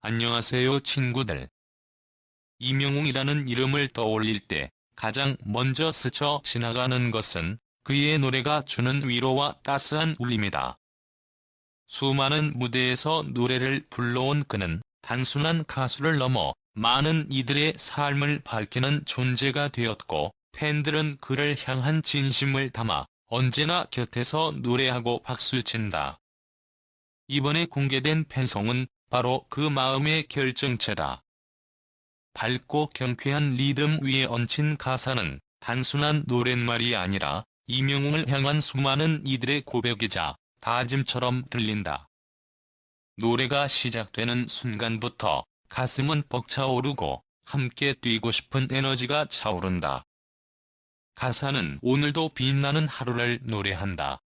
안녕하세요 친구들. 이명웅이라는 이름을 떠올릴 때 가장 먼저 스쳐 지나가는 것은 그의 노래가 주는 위로와 따스한 울림이다. 수많은 무대에서 노래를 불러온 그는 단순한 가수를 넘어 많은 이들의 삶을 밝히는 존재가 되었고, 팬들은 그를 향한 진심을 담아 언제나 곁에서 노래하고 박수친다. 이번에 공개된 팬송은 바로 그 마음의 결정체다. 밝고 경쾌한 리듬 위에 얹힌 가사는 단순한 노랫말이 아니라 이명웅을 향한 수많은 이들의 고백이자 다짐처럼 들린다. 노래가 시작되는 순간부터 가슴은 벅차오르고 함께 뛰고 싶은 에너지가 차오른다. 가사는 오늘도 빛나는 하루를 노래한다.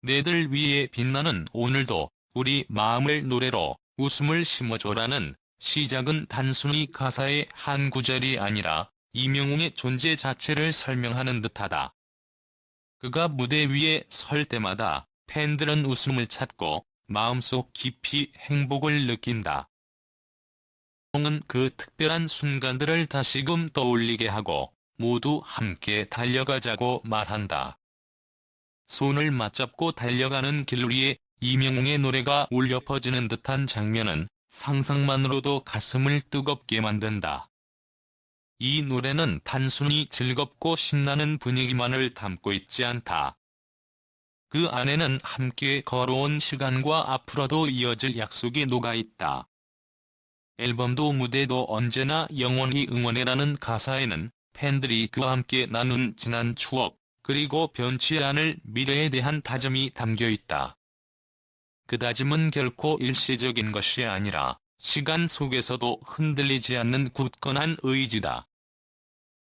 내들 위에 빛나는 오늘도 우리 마음을 노래로 웃음을 심어줘라는 시작은 단순히 가사의 한 구절이 아니라 이명웅의 존재 자체를 설명하는 듯하다. 그가 무대 위에 설 때마다 팬들은 웃음을 찾고 마음속 깊이 행복을 느낀다. 이명웅은 그 특별한 순간들을 다시금 떠올리게 하고 모두 함께 달려가자고 말한다. 손을 맞잡고 달려가는 길 위에 이명웅의 노래가 울려 퍼지는 듯한 장면은 상상만으로도 가슴을 뜨겁게 만든다. 이 노래는 단순히 즐겁고 신나는 분위기만을 담고 있지 않다. 그 안에는 함께 걸어온 시간과 앞으로도 이어질 약속이 녹아있다. 앨범도 무대도 언제나 영원히 응원해라는 가사에는 팬들이 그와 함께 나눈 지난 추억, 그리고 변치 않을 미래에 대한 다짐이 담겨있다. 그 다짐은 결코 일시적인 것이 아니라 시간 속에서도 흔들리지 않는 굳건한 의지다.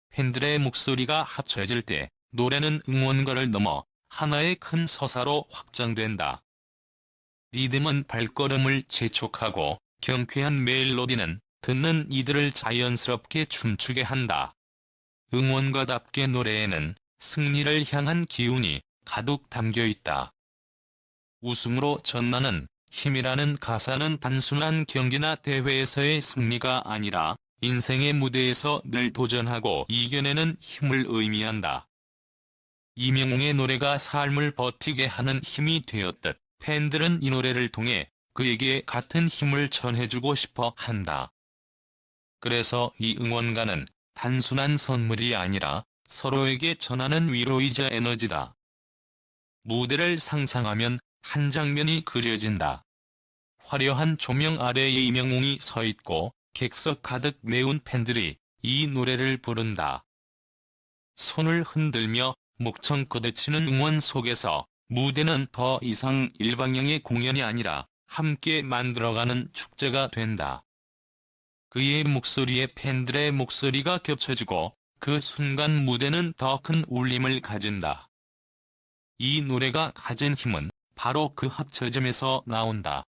팬들의 목소리가 합쳐질 때 노래는 응원가를 넘어 하나의 큰 서사로 확장된다. 리듬은 발걸음을 재촉하고 경쾌한 멜로디는 듣는 이들을 자연스럽게 춤추게 한다. 응원가답게 노래에는 승리를 향한 기운이 가득 담겨있다. 웃음으로 전하는 힘이라는 가사는 단순한 경기나 대회에서의 승리가 아니라 인생의 무대에서 늘 도전하고 이겨내는 힘을 의미한다. 이명웅의 노래가 삶을 버티게 하는 힘이 되었듯 팬들은 이 노래를 통해 그에게 같은 힘을 전해주고 싶어 한다. 그래서 이 응원가는 단순한 선물이 아니라 서로에게 전하는 위로이자 에너지다. 무대를 상상하면 한 장면이 그려진다. 화려한 조명 아래에 이명웅이 서 있고 객석 가득 메운 팬들이 이 노래를 부른다. 손을 흔들며 목청 걷어치는 응원 속에서 무대는 더 이상 일방향의 공연이 아니라 함께 만들어가는 축제가 된다. 그의 목소리에 팬들의 목소리가 겹쳐지고 그 순간 무대는 더 큰 울림을 가진다. 이 노래가 가진 힘은 바로 그 합쳐짐에서 나온다.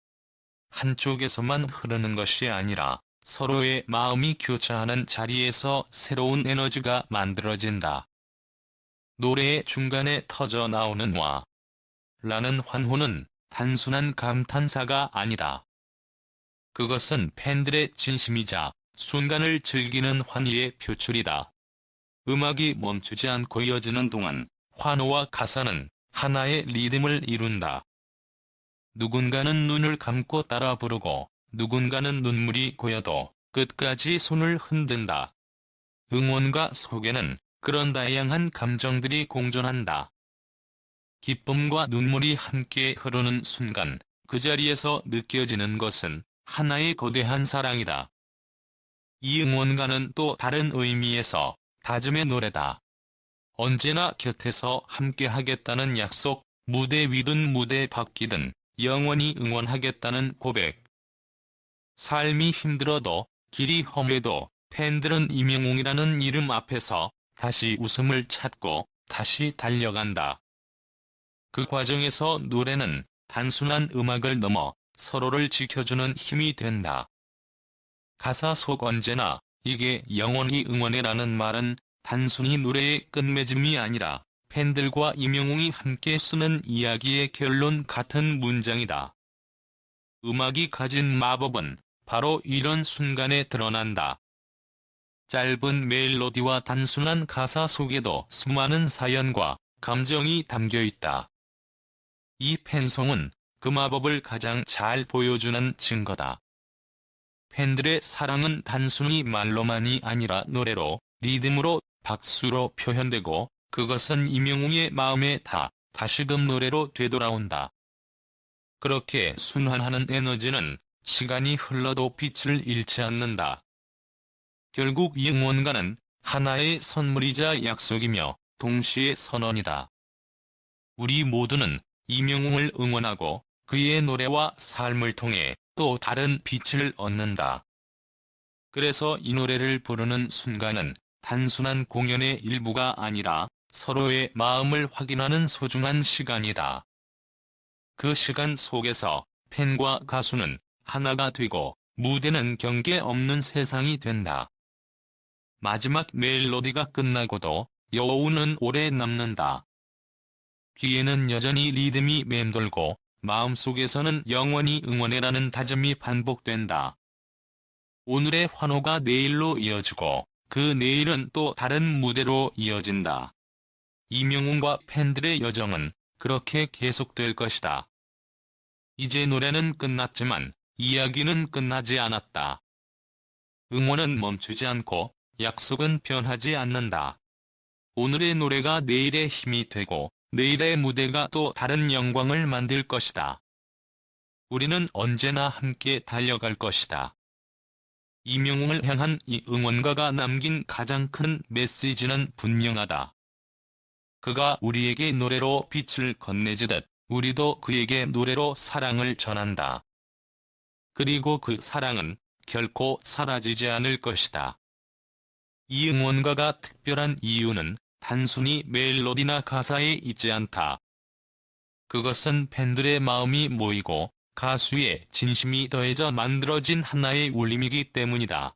한쪽에서만 흐르는 것이 아니라 서로의 마음이 교차하는 자리에서 새로운 에너지가 만들어진다. 노래의 중간에 터져 나오는 와 라는 환호는 단순한 감탄사가 아니다. 그것은 팬들의 진심이자 순간을 즐기는 환희의 표출이다. 음악이 멈추지 않고 이어지는 동안 환호와 가사는 하나의 리듬을 이룬다. 누군가는 눈을 감고 따라 부르고 누군가는 눈물이 고여도 끝까지 손을 흔든다. 응원가 속에는 그런 다양한 감정들이 공존한다. 기쁨과 눈물이 함께 흐르는 순간 그 자리에서 느껴지는 것은 하나의 거대한 사랑이다. 이 응원가는 또 다른 의미에서 다짐의 노래다. 언제나 곁에서 함께하겠다는 약속, 무대 위든 무대 밖이든 영원히 응원하겠다는 고백. 삶이 힘들어도 길이 험해도 팬들은 이명웅이라는 이름 앞에서 다시 웃음을 찾고 다시 달려간다. 그 과정에서 노래는 단순한 음악을 넘어 서로를 지켜주는 힘이 된다. 가사 속 언제나 이게 영원히 응원해라는 말은 단순히 노래의 끝맺음이 아니라 팬들과 이명웅이 함께 쓰는 이야기의 결론 같은 문장이다. 음악이 가진 마법은 바로 이런 순간에 드러난다. 짧은 멜로디와 단순한 가사 속에도 수많은 사연과 감정이 담겨 있다. 이 팬송은 그 마법을 가장 잘 보여주는 증거다. 팬들의 사랑은 단순히 말로만이 아니라 노래로, 리듬으로, 박수로 표현되고, 그것은 임영웅의 마음에 다시금 노래로 되돌아온다. 그렇게 순환하는 에너지는 시간이 흘러도 빛을 잃지 않는다. 결국 이 응원가는 하나의 선물이자 약속이며 동시에 선언이다. 우리 모두는 임영웅을 응원하고 그의 노래와 삶을 통해 또 다른 빛을 얻는다. 그래서 이 노래를 부르는 순간은 단순한 공연의 일부가 아니라 서로의 마음을 확인하는 소중한 시간이다. 그 시간 속에서 팬과 가수는 하나가 되고 무대는 경계 없는 세상이 된다. 마지막 멜로디가 끝나고도 여운은 오래 남는다. 귀에는 여전히 리듬이 맴돌고 마음속에서는 영원히 응원해라는 다짐이 반복된다. 오늘의 환호가 내일로 이어지고 그 내일은 또 다른 무대로 이어진다. 임영웅과 팬들의 여정은 그렇게 계속될 것이다. 이제 노래는 끝났지만 이야기는 끝나지 않았다. 응원은 멈추지 않고 약속은 변하지 않는다. 오늘의 노래가 내일의 힘이 되고 내일의 무대가 또 다른 영광을 만들 것이다. 우리는 언제나 함께 달려갈 것이다. 임영웅을 향한 이 응원가가 남긴 가장 큰 메시지는 분명하다. 그가 우리에게 노래로 빛을 건네주듯 우리도 그에게 노래로 사랑을 전한다. 그리고 그 사랑은 결코 사라지지 않을 것이다. 이 응원가가 특별한 이유는 단순히 멜로디나 가사에 있지 않다. 그것은 팬들의 마음이 모이고 가수의 진심이 더해져 만들어진 하나의 울림이기 때문이다.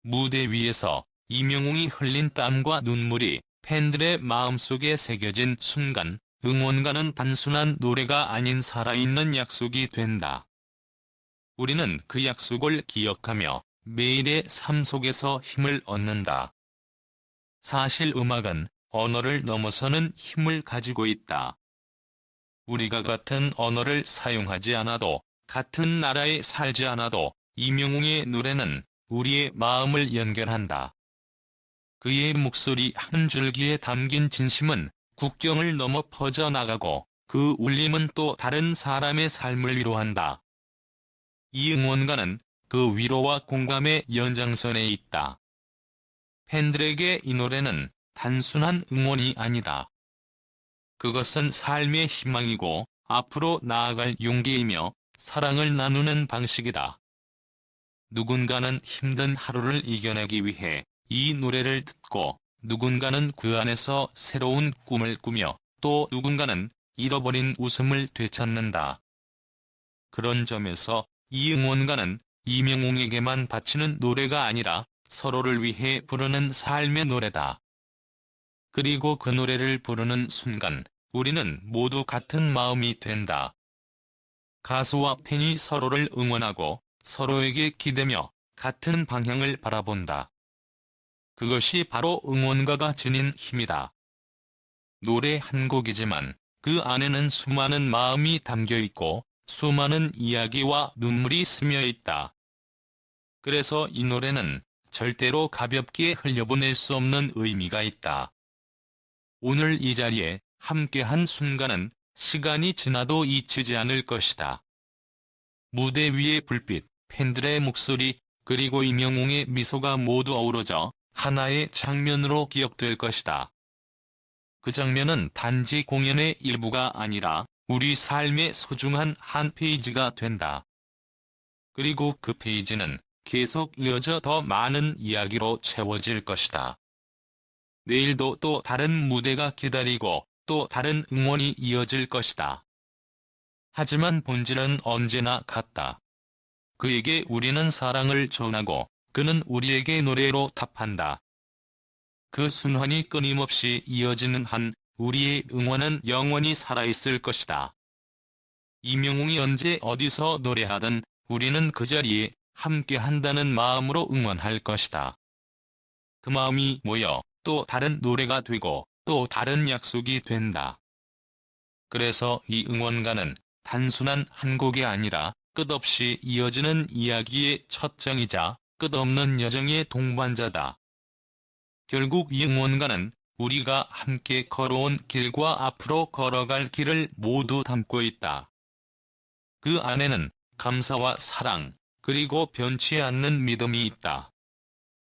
무대 위에서 임영웅이 흘린 땀과 눈물이 팬들의 마음속에 새겨진 순간, 응원가는 단순한 노래가 아닌 살아있는 약속이 된다. 우리는 그 약속을 기억하며 매일의 삶 속에서 힘을 얻는다. 사실 음악은 언어를 넘어서는 힘을 가지고 있다. 우리가 같은 언어를 사용하지 않아도, 같은 나라에 살지 않아도 임영웅의 노래는 우리의 마음을 연결한다. 그의 목소리 한 줄기에 담긴 진심은 국경을 넘어 퍼져나가고 그 울림은 또 다른 사람의 삶을 위로한다. 이 응원가는 그 위로와 공감의 연장선에 있다. 팬들에게 이 노래는 단순한 응원이 아니다. 그것은 삶의 희망이고 앞으로 나아갈 용기이며 사랑을 나누는 방식이다. 누군가는 힘든 하루를 이겨내기 위해 이 노래를 듣고, 누군가는 그 안에서 새로운 꿈을 꾸며, 또 누군가는 잃어버린 웃음을 되찾는다. 그런 점에서 이 응원가는 임영웅에게만 바치는 노래가 아니라 서로를 위해 부르는 삶의 노래다. 그리고 그 노래를 부르는 순간 우리는 모두 같은 마음이 된다. 가수와 팬이 서로를 응원하고 서로에게 기대며 같은 방향을 바라본다. 그것이 바로 응원가가 지닌 힘이다. 노래 한 곡이지만 그 안에는 수많은 마음이 담겨 있고 수많은 이야기와 눈물이 스며 있다. 그래서 이 노래는 절대로 가볍게 흘려보낼 수 없는 의미가 있다. 오늘 이 자리에 함께한 순간은 시간이 지나도 잊히지 않을 것이다. 무대 위의 불빛, 팬들의 목소리, 그리고 임영웅의 미소가 모두 어우러져 하나의 장면으로 기억될 것이다. 그 장면은 단지 공연의 일부가 아니라 우리 삶의 소중한 한 페이지가 된다. 그리고 그 페이지는 계속 이어져 더 많은 이야기로 채워질 것이다. 내일도 또 다른 무대가 기다리고 또 다른 응원이 이어질 것이다. 하지만 본질은 언제나 같다. 그에게 우리는 사랑을 전하고 그는 우리에게 노래로 답한다. 그 순환이 끊임없이 이어지는 한 우리의 응원은 영원히 살아있을 것이다. 임영웅이 언제 어디서 노래하든 우리는 그 자리에 함께 한다는 마음으로 응원할 것이다. 그 마음이 모여 또 다른 노래가 되고 또 다른 약속이 된다. 그래서 이 응원가는 단순한 한 곡이 아니라 끝없이 이어지는 이야기의 첫 장이자 끝없는 여정의 동반자다. 결국 이 응원가는 우리가 함께 걸어온 길과 앞으로 걸어갈 길을 모두 담고 있다. 그 안에는 감사와 사랑, 그리고 변치 않는 믿음이 있다.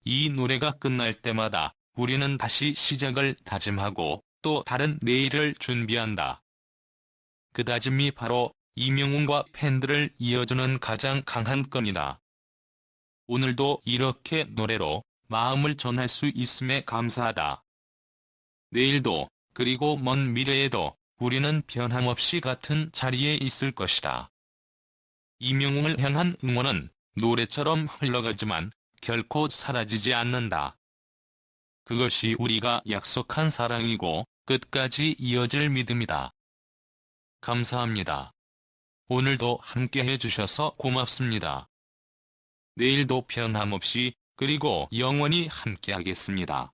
이 노래가 끝날 때마다 우리는 다시 시작을 다짐하고 또 다른 내일을 준비한다. 그 다짐이 바로 이명웅과 팬들을 이어주는 가장 강한 끈이다. 오늘도 이렇게 노래로 마음을 전할 수 있음에 감사하다. 내일도, 그리고 먼 미래에도 우리는 변함없이 같은 자리에 있을 것이다. 이명웅을 향한 응원은 노래처럼 흘러가지만 결코 사라지지 않는다. 그것이 우리가 약속한 사랑이고 끝까지 이어질 믿음이다. 감사합니다. 오늘도 함께 해주셔서 고맙습니다. 내일도 변함없이 그리고 영원히 함께하겠습니다.